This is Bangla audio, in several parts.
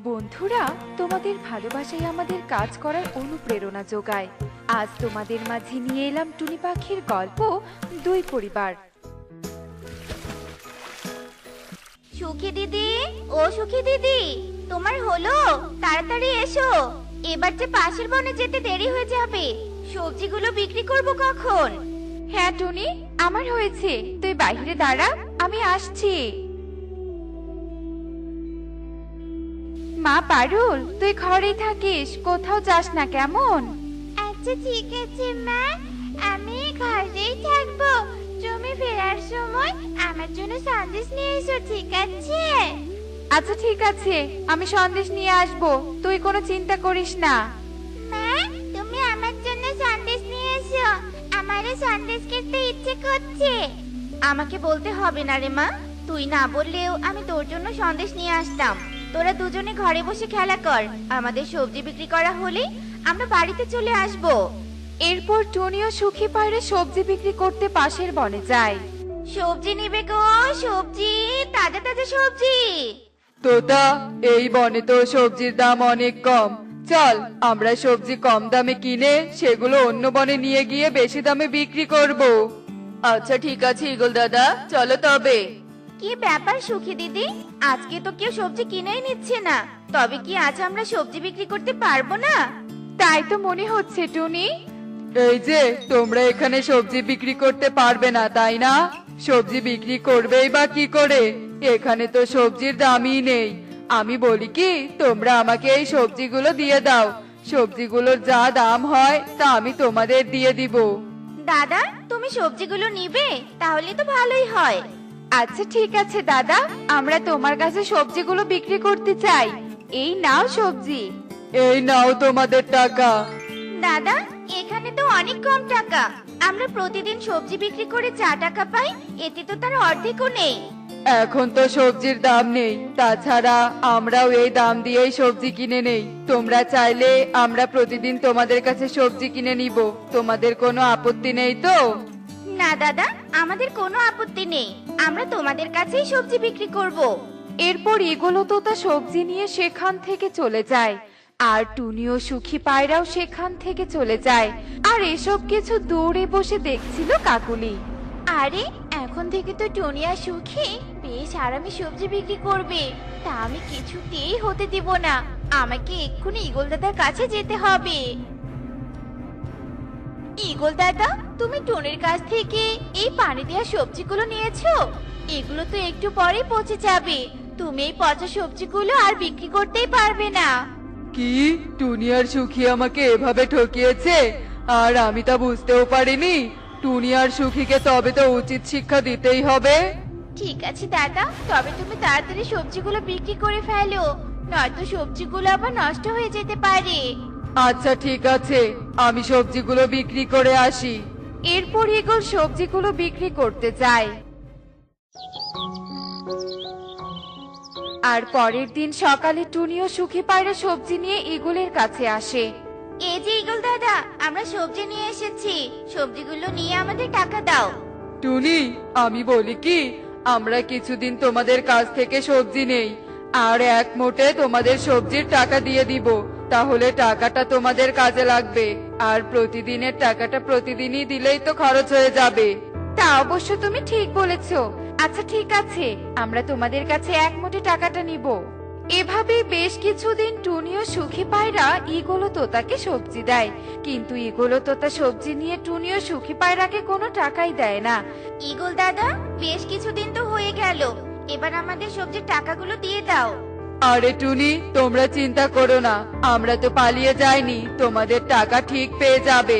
বন্ধুরা, তোমাদের ভালোবাসাই আমাদের কাজ করার অনুপ্রেরণা যোগায়। আজ তোমাদের মাঝে নিয়ে এলাম টুনি পাখির গল্প, দুই পরিবার। সুখী দিদি, ও সুখী দিদি, তোমার হলো? তাড়াতাড়ি এসো, এবার যে পাশের বনে যেতে দেরি হয়ে যাবে। সবজিগুলো বিক্রি করব কখন? হ্যাঁ টুনি, আমার হয়েছে, তুই বাইরে দাঁড়া, আমি আসছি। মা পারুল, তুই ঘরেই থাকিস, কোথাও যাস না কেমন? আচ্ছা ঠিক আছে মা, আমি ঘরেই থাকবো। তুমি ফেরার সময় আমার জন্য সন্দেশ নিয়ে এসো, ঠিক আছে? আচ্ছা ঠিক আছে, আমি সন্দেশ নিয়ে আসবো, তুই কোনো চিন্তা করিস না। মা, তুমি আমার জন্য সন্দেশ নিয়ে এসো, আমারও সন্দেশ খেতে ইচ্ছে করছে। আমাকে বলতে হবে না রে মা, তুই না বললেও আমি তোর জন্য সন্দেশ নিয়ে আসতাম। তোরা দুজনে ঘরে বসে খেলা কর, আমাদের সবজি বিক্রি করা হলে আমরা বাড়িতে চলে আসবো। এরপর টুনি ও সুখী পায়রা সবজি বিক্রি করতে পাশের বনে যায়। সবজি নিবে গো, সবজি, তাজা তাজা সবজি। তোতা, এই বনে তো সবজির দাম অনেক কম। চল, আমরা সবজি কম দামে কিনে সেগুলো অন্য বনে নিয়ে গিয়ে বেশি দামে বিক্রি করব। আচ্ছা ঠিক আছে ঈগল দাদা, চলো তবে। কি ব্যাপার সুখী দিদি, আজকে তো কেউ সবজি কিনেই নিচ্ছে না। তবে কি আজ আমরা সবজি বিক্রি করতে পারবো না? তাই তো মনে হচ্ছে টুনি। এই যে তোমরা এখানে সবজি বিক্রি করতে পারবে না, তাই না? সবজি বিক্রি করবেই বা কি করে? এখানে তো সবজির দামই নেই। আমি বলি কি, তোমরা আমাকে এই সবজিগুলো দিয়ে দাও। সবজিগুলোর যা দাম হয় তা আমি তোমাদের দিয়ে দিব। দাদা, তুমি সবজিগুলো নিবে? তাহলে তো ভালোই হয়। আচ্ছা ঠিক আছে দাদা, আমরা তোমার কাছে সবজিগুলো বিক্রি করতে চাই। এই নাও সবজি। এই নাও তোমাদের টাকা। দাদা, এখানে তো অনেক কম টাকা। আমরা প্রতিদিন সবজি বিক্রি করে যা টাকা পাই, এতে তো তার অর্ধেকও নেই। এখন তো সবজির দাম নেই, তাছাড়া আমরাও এই দাম দিয়েই সবজি কিনে নেই। তোমরা চাইলে আমরা প্রতিদিন তোমাদের কাছে সবজি কিনে নিব, তোমাদের কোনো আপত্তি নেই তো? না দাদা, আমাদের কোনো আপত্তি নেই, আমরা তোমাদের কাছেই সবজি বিক্রি করব। এরপর এগুলো তো তা সবজি নিয়ে সেখান থেকে চলে যায়। আর টুনি ও সুখী পায়রাও সেখান থেকে চলে যায়। আর এসব কিছু দূরে বসে দেখছিল কাকুলি। আরে, এখন থেকে তো টুনি আর সুখী বেশ আরামে সবজি বিক্রি করবে। তা আমি কিছুতেই হতে দিব না, আমাকে এক্ষুনি ঈগল দাদার কাছে যেতে হবে। ঈগল দাদা, তুমি টুনির কাছ থেকে এই পানি দেওয়া সবজিগুলো নিয়েছো? এগুলো তো একটু পরেই পচে যাবে, তুমি এই পচা সবজিগুলো আর বিক্রি করতেই পারবে না। কি, টুনি আর সুখী আমাকে এভাবে ঠকিয়েছে? আর আমি তা বুঝতেও পারিনি। টুনি আর সুখীকে তবে তো উচিত শিক্ষা দিতেই হবে। ঠিক আছে দাদা, তবে তুমি তাড়াতাড়ি সবজিগুলো বিক্রি করে ফেলো, নয়তো সবজিগুলো আবার নষ্ট হয়ে যেতে পারে। আচ্ছা ঠিক আছে, আমি সবজিগুলো বিক্রি করে আসি। এরপর ঈগল সবজিগুলো বিক্রি করতে যায়। আর পরের দিন সকালে টুনি ও সুখী পায়রা সবজি নিয়ে ঈগলের কাছে আসে। এই যে ঈগল দাদা, আমরা সবজি নিয়ে এসেছি, সবজিগুলো নিয়ে আমাদের টাকা দাও। টুনি, আমি বলি কি, আমরা কিছুদিন তোমাদের কাছ থেকে সবজি নেই, আর এক মুঠে তোমাদের সবজির টাকা দিয়ে দিব। তাহলে টাকাটা তোমাদের কাজে লাগবে, আর প্রতিদিনের টাকাটা প্রতিদিনই দিলেই তো খরচ হয়ে যাবে। তা অবশ্য তুমি ঠিক বলেছো। আচ্ছা ঠিক আছে, আমরা তোমাদের কাছে এক মুঠি টাকাটা নিব। এভাবেই বেশ কিছুদিন টুনি ও সুখী পায়রা ঈগল ও তোতাকে সবজি দেয়, কিন্তু ঈগল ও তোতা সবজি নিয়ে টুনি ও সুখী পায়রাকে কোনো টাকাই দেয় না। ঈগল দাদা, বেশ কিছুদিন তো হয়ে গেল, এবার আমাদের সবজির টাকাগুলো দিয়ে দাও। আরে টুনি, তোমরা চিন্তা করো না, আমরা তো পালিয়ে যাইনি, তোমাদের টাকা ঠিক পেয়ে যাবে।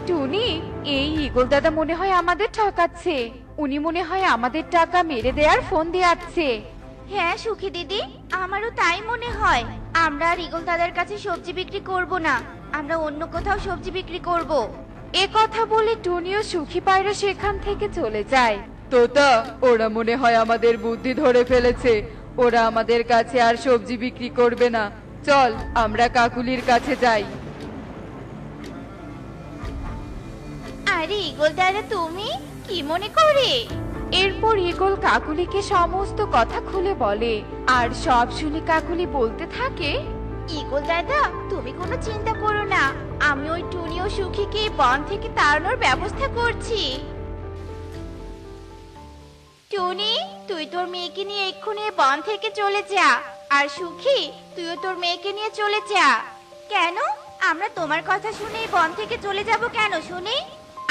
টুনি, এই ঈগল দাদা মনে হয় আমাদের ঠকাচ্ছে। উনি মনে হয় আমাদের টাকা মেরে দেওয়ার ফোন দিয়াচ্ছে। হ্যাঁ সুখী দিদি, আমারও তাই মনে হয়। আমরা আর ঈগল দাদার কাছে সবজি বিক্রি করব না, আমরা অন্য কোথাও সবজি বিক্রি করব। এ কথা বলে টুনি ও সুখী পায়রা সেখান থেকে চলে যায়। তোতা, ওরা মনে হয় আমাদের বুদ্ধি ধরে ফেলেছে, ওরা আমাদের কাছে আর সবজি বিক্রি করবে না। চল, আমরা কাকুলির কাছে যাই। আরে ঈগল দাদা, তুমি কি মনে করে? এরপর ঈগল কাকুলিকে সমস্ত কথা খুলে বলে, আর সব শুনে কাকুলি বলতে থাকে, ঈগল দাদা, তুমি কোনো চিন্তা করো না, আমি ওই টুনি ও সুখীকে এই বন থেকে তাড়ানোর ব্যবস্থা করছি। টুনি, তুই তোর মেয়েকে নিয়ে এক্ষুনি এই বন থেকে চলে যা। আর সুখী, তুইও তোর মেয়েকে নিয়ে চলে যা। কেন? আমরা তোমার কথা শুনে এই বন থেকে চলে যাব কেন শুনি?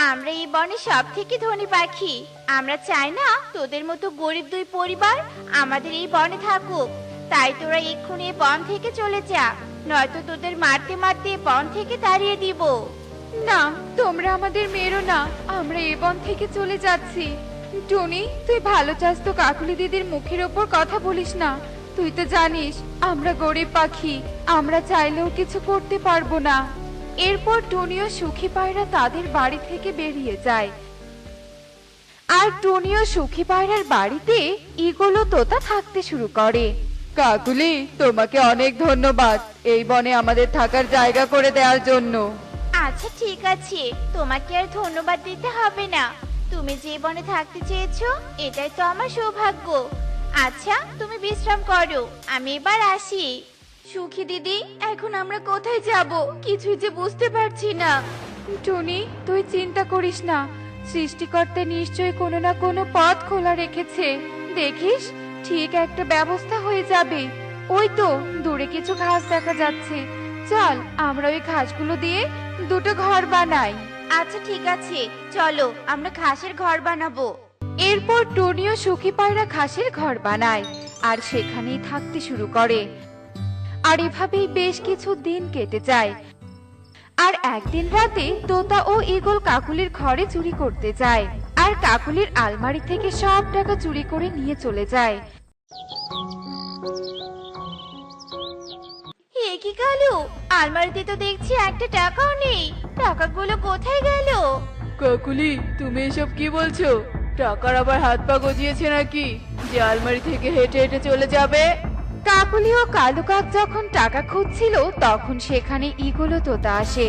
আমরা এই বনে সব থেকে ধনী পাখি। আমরা চাই না তোদের মতো গরিব দুই পরিবার আমাদের এই বনে থাকুক। তাই তোরা এক্ষুনি এই বন থেকে চলে যা, নয়তো তোদের মারতে মারতে এই বন থেকে তাড়িয়ে দিব। না, তোমরা আমাদের মেরো না, আমরা এ বন থেকে চলে যাচ্ছি। টুনি, তুই ভালো চাস তো কাকুলি দিদির মুখের ওপর কথা বলিস না। তুই তো জানিস আমরা গরিব পাখি, আমরা চাইলেও কিছু করতে পারবো না। এরপর টুনি ও সুখী পায়রা তাদের বাড়ি থেকে বেরিয়ে যায়। আর টুনি ও সুখী পায়রার বাড়িতে ঈগল ও তোতা থাকতে শুরু করে। কাকুলি, তোমাকে অনেক ধন্যবাদ এই বনে আমাদের থাকার জায়গা করে দেওয়ার জন্য। আচ্ছা ঠিক আছে, তোমাকে আর ধন্যবাদ দিতে হবে না। তুমি যে বনে থাকতে চেয়েছো এটাই তো আমার সৌভাগ্য। আচ্ছা, তুমি বিশ্রাম করো, আমি এবার আসি। সুখী দিদি, এখন আমরা কোথায় যাব কিছুই যে বুঝতে পারছি না। টুনি, তুই চিন্তা করিস না, সৃষ্টিকর্তা নিশ্চয়ই কোনো না কোনো পথ খোলা রেখেছে। দেখিস, ঠিক একটা ব্যবস্থা হয়ে যাবে। ওই তো দূরে কিছু ঘাস দেখা যাচ্ছে, চল আমরা ওই ঘাসগুলো দিয়ে দুটো ঘর বানাই। আচ্ছা ঠিক আছে, চলো আমরা ঘাসের ঘর বানাবো। এরপর টুনি ও সুখী পায়রা ঘাসের ঘর বানায় আর সেখানেই থাকতে শুরু করে। আর এভাবেই বেশ কিছু দিন কেটে যায়। আর একদিন রাতে তোতা ও ঈগল কাকুলির ঘরে চুরি করতে যায়, আর কাকুলির আলমারি থেকে সব টাকা চুরি করে নিয়ে চলে যায়। এ কি কালু, আলমারিতে তো দেখছি একটা টাকাও নেই। টাকাগুলো কোথায় গেল? কাকুলি, তুমি এসব কি বলছো? টাকার আবার হাত পা গজিয়েছে নাকি যে আলমারি থেকে হেঁটে হেঁটে চলে যাবে? কাকুলি ও কালু কাক যখন টাকা খুঁজছিল তখন সেখানে ঈগল ও তোতা আসে।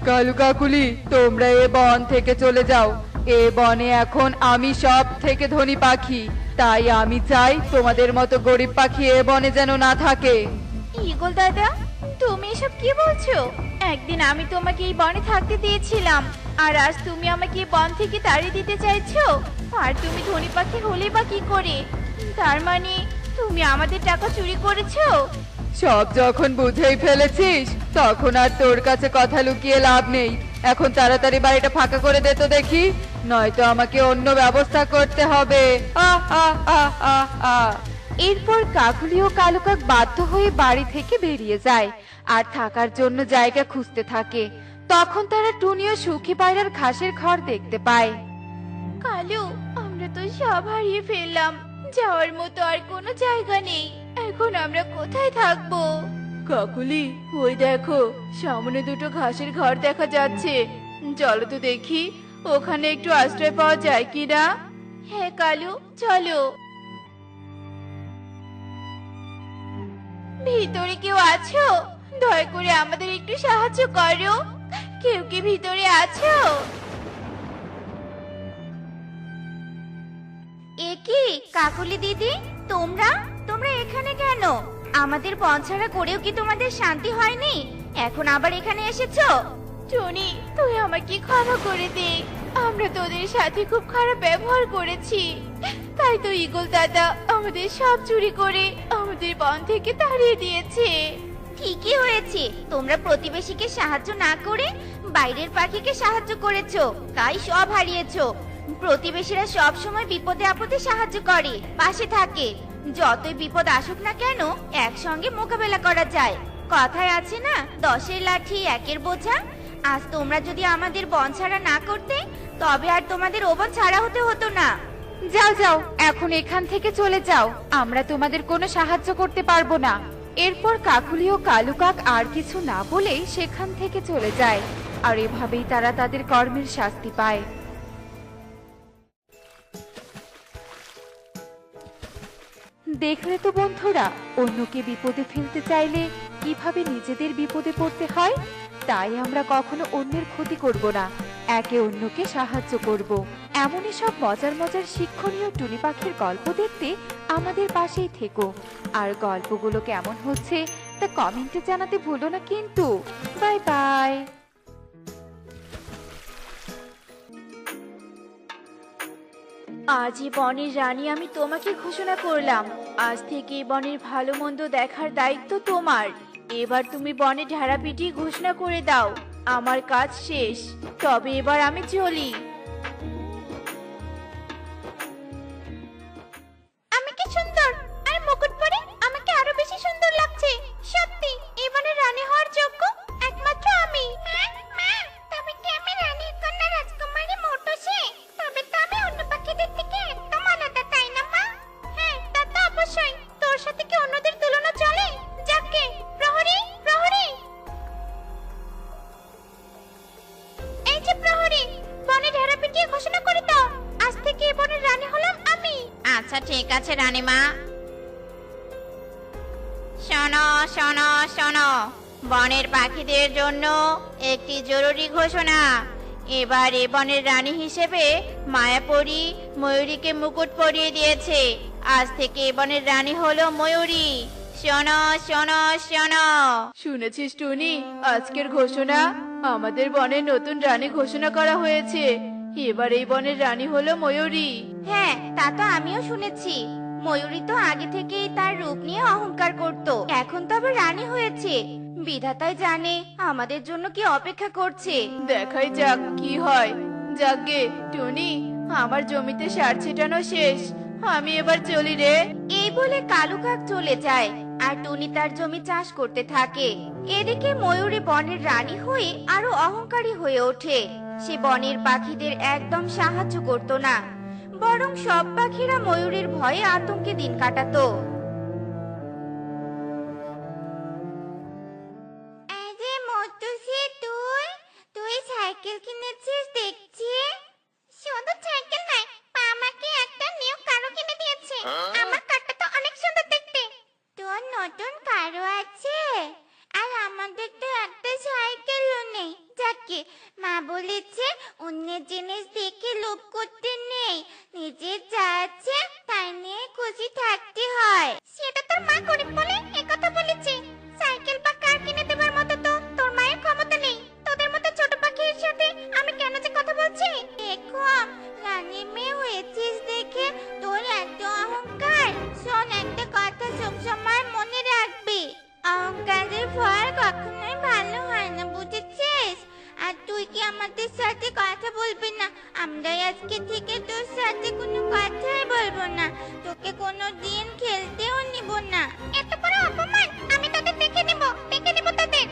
কালু কাকুলি, তোমরা এ বন থেকে চলে যাও। এ বনে এখন আমি সব থেকে ধনী পাখি, তাই আমি চাই তোমাদের মতো গরিব পাখি এ বনে যেন না থাকে। ঈগল দাদা, তুমি এসব কি বলছো? একদিন আমি তোমাকে এই বনে থাকতে দিয়েছিলাম, আর আজ তুমি আমাকে এই বন থেকে তাড়িয়ে দিতে চাইছো? আর তুমি ধনী পাখি হলে বা কি করে? তার মানে তুমি আমাদের টাকা চুরি করেছো? সব যখন বুঝেই ফেলেছিস তখন আর তোর কাছে কথা লুকিয়ে লাভ নেই। এখন তাড়াতাড়ি বাড়িটা ফাঁকা করে দে তো দেখি, নয়তো আমাকে অন্য ব্যবস্থা করতে হবে। আহ আহ আহ আহ আহ। এরপর কাকুলি ও কালু কাক বাধ্য হয়ে বাড়ি থেকে বেরিয়ে যায় আর থাকার জন্য জায়গা খুঁজতে থাকে। তখন তারা টুনি ও সুখী পায়রার ঘাসের ঘর দেখতে পায়। কালু, আমরা তো সব হারিয়ে ফেললাম, যাওয়ার মতো আর কোনো জায়গা নেই। এখন আমরা কোথায় থাকবো? কাকুলি, ওই দেখো সামনে দুটো ঘাসের ঘর দেখা যাচ্ছে। চলো তো দেখি ওখানে একটু আশ্রয় পাওয়া যায় কিনা। হ্যাঁ কালু, চলো। ভিতরে কেউ আছো? দয়া করে আমাদের একটু সাহায্য করো। কেউ কি ভিতরে আছো? এ কি কাকুলি দিদি, তোমরা তোমরা এখানে কেন? আমাদের বঞ্চনা করেও কি তোমাদের শান্তি হয়নি? এখন আবার এখানে এসেছো? টনি, তুই আমাকে ক্ষমা করে দে। আমরা তোদের সাথে খুব খারাপ ব্যবহার করেছি, তাই তো ঈগল দাদা আমাদের সব চুরি করে আমাদের বন থেকে তাড়িয়ে দিয়েছে। ঠিকই হয়েছে, তোমরা প্রতিবেশীকে সাহায্য না করে বাইরের পাখিকে সাহায্য করেছো, তাই সব হারিয়েছো। প্রতিবেশীরা সব সময় বিপদে আপদে সাহায্য করে, পাশে থাকে। যতই বিপদ আসুক না কেন একসঙ্গে মোকাবেলা করা যায়। কথায় আছে না, 10-এর লাঠি 1-এর বোঝা। আজ তোমরা যদি আমাদের বন ছাড়া না করতে, তবে আর তোমাদের ও বন ছাড়া হতে হতো না। যাও যাও, এখন এখান থেকে চলে যাও, আমরা তোমাদের কোনো সাহায্য করতে পারবো না। এরপর কাকুলি ও কালু কাক আর কিছু না বলে সেখান থেকে চলে যায়। আর এভাবেই তারা তাদের কর্মের শাস্তি পায়। দেখলে তো বন্ধুরা, অন্যকে বিপদে ফেলতে চাইলে কিভাবে নিজেদের বিপদে পড়তে হয়। তাই আমরা কখনো অন্যের ক্ষতি করব না, একে অন্যকে সাহায্য করব। এমনই সব মজার মজার শিক্ষণীয় টুনি পাখির গল্প দেখতে আমাদের পাশেই থেকো। আর গল্পগুলো কেমন হচ্ছে তা কমেন্টে জানাতে ভুলো না কিন্তু। Bye bye. আজ এই বনের রানী আমি তোমাকে ঘোষণা করলাম। আজ থেকে এই বনের ভালো মন্দ দেখার দায়িত্ব তোমার। এবার তুমি বনে ঢেড়া পিটিয়ে ঘোষণা করে দাও, আমার কাজ শেষ। তবে এবার আমি চলি। আমি কি সুন্দর, আর মুকুট পরে আমাকে আরো বেশি সুন্দর লাগছে। সত্যি এই বনের রানী হওয়ার যোগ্য একমাত্র আমি। তবে কি আমি রানীর কন্যা রাজকুমারী মোটুসি? তবে তো আমি অন্য পাখিদের থেকে একদম আলাদা, তাই না মা? হ্যাঁ, তা তো অবশ্যই। তোর সাথে কি অন্যদের তুলনা চলে? যাকে প্রহরী, প্রহরী, এই যে প্রহরী, বনে ঢেড়া পিটিয়ে ঘোষণা করে দাও, আজ থেকে এই বনের রানী হলাম আমি। আচ্ছা ঠিক আছে রানীমা। শোনো শোনো শোনো, বনের পাখিদের জন্য একটি জরুরি ঘোষণা। এবার এ বনের রানী হিসেবে মায়াপরী ময়ূরীকে মুকুট পরিয়ে দিয়েছে। আজ থেকে এ বনের রানী হলো ময়ূরী। শোনো শোনো শোনো। শুনেছিস টুনি, আজকের ঘোষণা, আমাদের বনের নতুন রানী ঘোষণা করা হয়েছে। এবার এই বনের রানী হলো ময়ূরী। হ্যাঁ, তা তো আমিও শুনেছি। ময়ূরী তো আগে থেকেই তার রূপ নিয়ে অহংকার করত, এখন তো আবার রানী হয়েছে। বিধাতাই জানে আমাদের জন্য কি অপেক্ষা করছে। দেখাই যাক কি হয়। যাকগে টুনি, আমার জমিতে সার ছিটানো শেষ, আমি এবার চলি রে। এই বলে কালু কাক চলে যায়, আর টুনি তার জমি চাষ করতে থাকে। এদিকে ময়ূরী বনের রানী হয়ে আরো অহংকারী হয়ে ওঠে। সে বনের পাখিদের একদম সাহায্য করত না, বরং সব পাখিরা ময়ূরীর ভয়ে আতঙ্কে দিন কাটাতো। আরে মতুসি, তুই সাইকেল কিনেছিস দেখছি। শুধু সাইকেল নয়, আমাকে একটা নিউ কারও কিনে দিয়েছে। আমার কারটা তো অনেক সুন্দর দেখতে। তোর নতুন কারও আছে? আর আমাদের তো একটা সাইকেলও নেই। যাকে মা বলেছে অন্যের জিনিস দেখে লোভ করতে নেই, নিজের যা আছে তাই নিয়ে খুশি থাকতে হয়। সেটা তোর মা গরিব বলে একথা বলেছে। সাইকেল বা কার কিনে দেবার মতো তো তোর মায়ের ক্ষমতা নেই। তোদের মতো ছোট পাখির সাথে আমি কেন যে কথা বলছি? দেখো, রানী মেয়ে হয়েছিস দেখে তোর এত অহংকার। শোন, একটা কথা সবসময় মনে রাখবি, অহংকারের ফল কখনোই ভালো হয় না, বুঝেছিস? আর তুই কি আমাদের সাথে কথা বলবি না? আমরা আজকে থেকে তোর সাথে কোনো কথাই বলবো না, তোকে কোনো দিন খেলতেও নিব না। এত বড় অপমান! আমি তাদের দেখে নেব তাদের।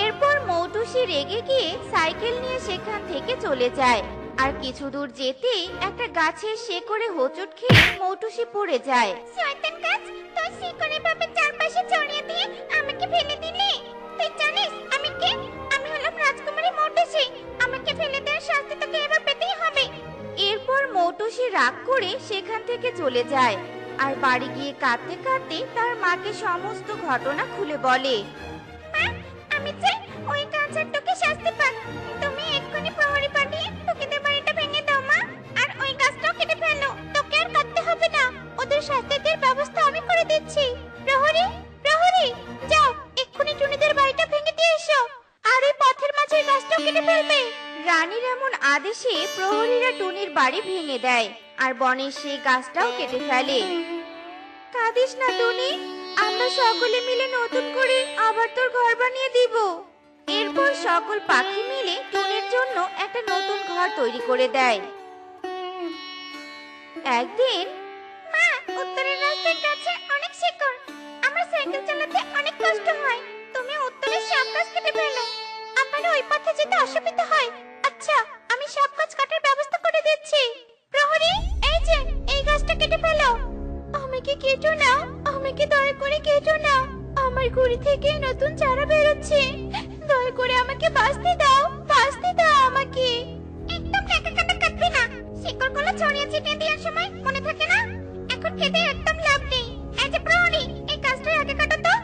এরপর মৌটুসি রেগে গিয়ে সাইকেল নিয়ে সেখান থেকে চলে যায়। আর কিছু দূর যেতেই একটা গাছের শেকড়ে হোঁচট খেয়ে মৌটুসি পড়ে যায়। শয়তান গাছ, তোর শেকড়ে ভাবে চারপাশে ছড়িয়ে দিয়ে আমাকে ফেলে দিলি। তুই জানিস আমি কে? আমি হলাম রাজকুমারী মৌটুসি। আমাকে ফেলে দেওয়ার শাস্তি তোকে এবার পেতেই হবে। এরপর মৌটুসি রাগ করে সেখান থেকে চলে যায়, আর বাড়ি গিয়ে কাঁদতে কাঁদতে তার মাকে সমস্ত ঘটনা খুলে বলে। মা, আমি চাই ওই গাছের তোকে শাস্তি পাক। তুমি এক্ষুনি প্রহরী পাঠিয়ে তোকেদের বাড়িটা ভেঙে দাও মা, আর ওই গাছটাও কেটে ফেলো। তোকে আর কাটতে হবে না, ওদের শাস্তির ব্যবস্থা আমি করে দিচ্ছি। প্রহরী, প্রহরী, যাও এক্ষুনি টুনিদের বাড়িটা ভেঙে দিয়ে এসো, আর এই পথের মাঝে গাছটাও কেটে ফেলবে। রানীর এমন আদেশে প্রহরীরা টুনির বাড়ি ভেঙে দেয়, আর বনের সেই গাছটাও কেটে ফেলে। কাঁদিস না টুনি, আমরা সকলে মিলে নতুন করে আবার তোর ঘর বানিয়ে দিব। এরপর সকল পাখি মিলে টুনির জন্য একটা নতুন ঘর তৈরি করে দেয়। একদিন, মা, উত্তরের রাস্তার কাছে অনেক শিকড়, আমার সাইকেল চালাতে অনেক কষ্ট হয়। তুমি উত্তরের সব গাছ কেটে ফেলো, আমার ওই পথে যেতে অসুবিধা হয়। আচ্ছা, আমি সব গাছ কাটার ব্যবস্থা করে দিচ্ছি। প্রহরী, এই যে এই গাছটা কেটে ফেলো। আমাকে কেটো না, আমাকে দয়া করে কেটো না, আমার গুড়ি থেকে নতুন চারা বেরোচ্ছে। দয়া করে আমাকে বাঁচতে দাও আমাকে। একদম টাকা কাটা কাটবে না, শিকড়গুলো ছড়িয়ে ছিটিয়ে দেওয়ার সময় মনে থাকে না? এখন খেতে একদম লাভ নেই। এই যে প্রহরী, এই গাছটা আগে কাটো তো।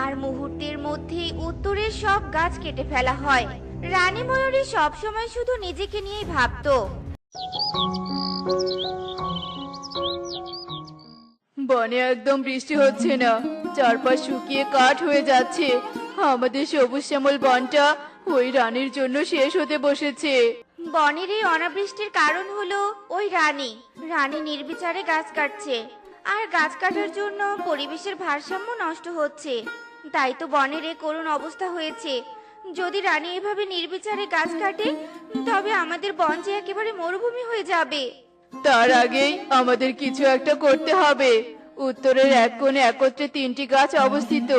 আর মুহূর্তের মধ্যেই উত্তরের সব গাছ কেটে ফেলা হয়। রানী ময়ূরী সবসময় শুধু নিজেকে নিয়েই ভাবতো। বনে একদম বৃষ্টি হচ্ছে না, চারপাশ শুকিয়ে কাঠ হয়ে যাচ্ছে। আমাদের সবুজ শ্যামল বনটা ওই রানীর জন্য শেষ হতে বসেছে। বনের এই অনাবৃষ্টির কারণ হলো ওই রানী। রানী নির্বিচারে গাছ কাটছে, আর গাছ কাটার জন্য পরিবেশের ভারসাম্য নষ্ট হচ্ছে। তাই তো বনের এই করুণ অবস্থা হয়েছে। যদি রানী এভাবে নির্বিচারে গাছ কাটে, তবে আমাদের বন যে একেবারে মরুভূমি হয়ে যাবে। তার আগেই আমাদের কিছু একটা করতে হবে। উত্তরের এক কোণে একত্রে 3টি গাছ অবস্থিত।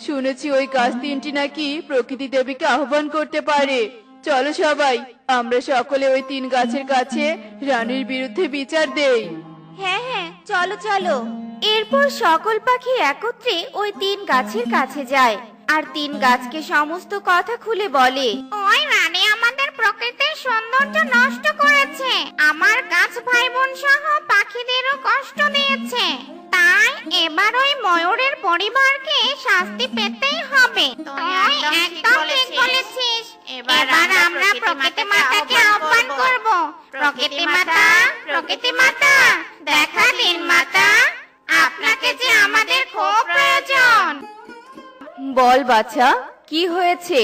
শুনেছি ওই গাছ 3টি নাকি প্রকৃতি দেবীকে আহ্বান করতে পারে। চলো সবাই, আমরা সকলে ওই 3 গাছের কাছে রানীর বিরুদ্ধে বিচার দেই। হ্যাঁ হ্যাঁ, চলো চলো। এরপর সকল পাখি একত্রে ওই 3 গাছের কাছে যায়, আর 3 গাছকে সমস্ত কথা খুলে বলে। ওই রানী আমাদের প্রকৃতির সৌন্দর্য নষ্ট করেছে, আমার গাছ ভাই বোন সহ পাখিদেরও কষ্ট দিয়েছে। তাই এবার ওই ময়ূরের পরিবারকে শাস্তি পেতেই হবে। তুই একদম ঠিক বলেছিস। এবার আমরা প্রকৃতি মাতাকে আহ্বান করব। প্রকৃতি মাতা, প্রকৃতি মাতা, দেখা দিন মাতা, আপনাকে যে আমাদের খুব প্রয়োজন। বল বাছা, কি হয়েছে?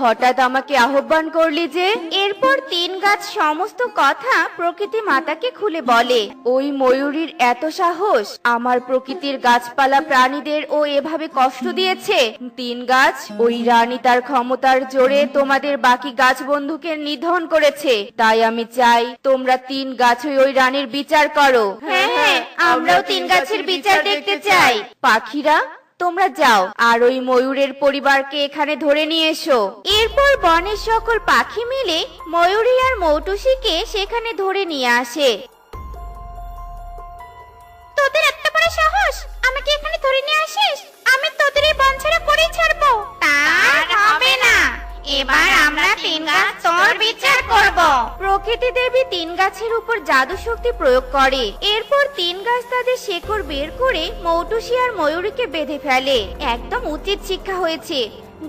হঠাৎ আমাকে আহ্বান করলি যে? এরপর 3 গাছ সমস্ত কথা প্রকৃতি মাতাকে খুলে বলে। ওই ময়ূরীর এত সাহস, আমার প্রকৃতির গাছপালা প্রাণীদের ও এভাবে কষ্ট দিয়েছে। 3 গাছ, ওই রানী তার ক্ষমতার জোরে তোমাদের বাকি গাছ বন্ধুকে নিধন করেছে। তাই আমি চাই তোমরা 3 গাছই ওই রানীর বিচার করো। হ্যাঁ হ্যাঁ, আমরাও 3 গাছের বিচার দেখতে চাই। পাখিরা, তোমরা যাও আর ওই ময়ূরের পরিবারকে এখানে ধরে নিয়ে এসো। এরপর বনের সকল পাখি মিলে ময়ূরী আর মৌটুসিকে সেখানে ধরে নিয়ে আসে। তোদের এত বড় সাহস, আমাকে এখানে ধরে নিয়ে আসিস? আমি তোদের এই বন ছেড়ে করেই ছাড়বো। তার হবে না, এবার আমরা 3 গাছ তোর বিচার করব। প্রকৃতি দেবী 3 গাছের উপর জাদু শক্তি প্রয়োগ করে। এরপর 3 গাছ তাদের শেকড় বের করে মৌটুসি আর ময়ূরীকে বেঁধে ফেলে। একদম উচিত শিক্ষা হয়েছে।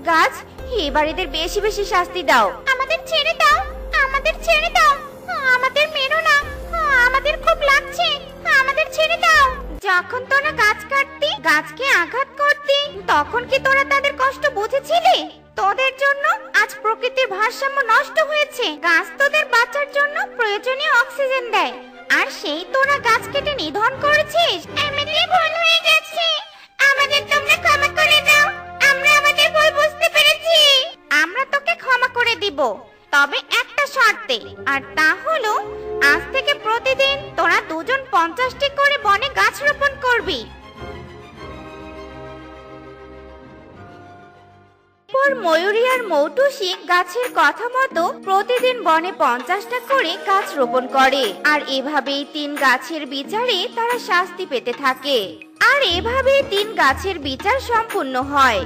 গাছ, এবার এদের বেশি বেশি শাস্তি দাও। আমাদের ছেড়ে দাও, আমাদের ছেড়ে দাও, আমাদের মেরো না, আমাদের খুব লাগছে, আমাদের ছেড়ে দাও। যখন তোরা গাছ কাটতি, গাছকে আঘাত করতি, তখন কি তোরা তাদের কষ্ট বুঝেছিলি? তোদের জন্য আজ প্রকৃতির ভারসাম্য নষ্ট হয়েছে। গাছ তোদের বাঁচার জন্য প্রয়োজনীয় অক্সিজেন দেয়, আর সেই তোরা গাছ কেটে নিধন করেছিস। এমনিতেই ভুল হয়ে গেছে, আমাদের তোমরা ক্ষমা করে দাও। আমরা আমাদের ভুল বুঝতে পেরেছি। আমরা তোকে ক্ষমা করে দিব, তবে একটা শর্তে, আর তা হলো আজ থেকে প্রতিদিন তোরা 2 জন 50টি করে বনে গাছ রোপণ করবি। পর ময়ূরী আর মৌটুসি গাছের কথা মতো প্রতিদিন বনে 50টা করে গাছ রোপণ করে, আর এভাবেই 3 গাছের বিচারে তারা শাস্তি পেতে থাকে। আর এভাবেই 3 গাছের বিচার সম্পূর্ণ হয়।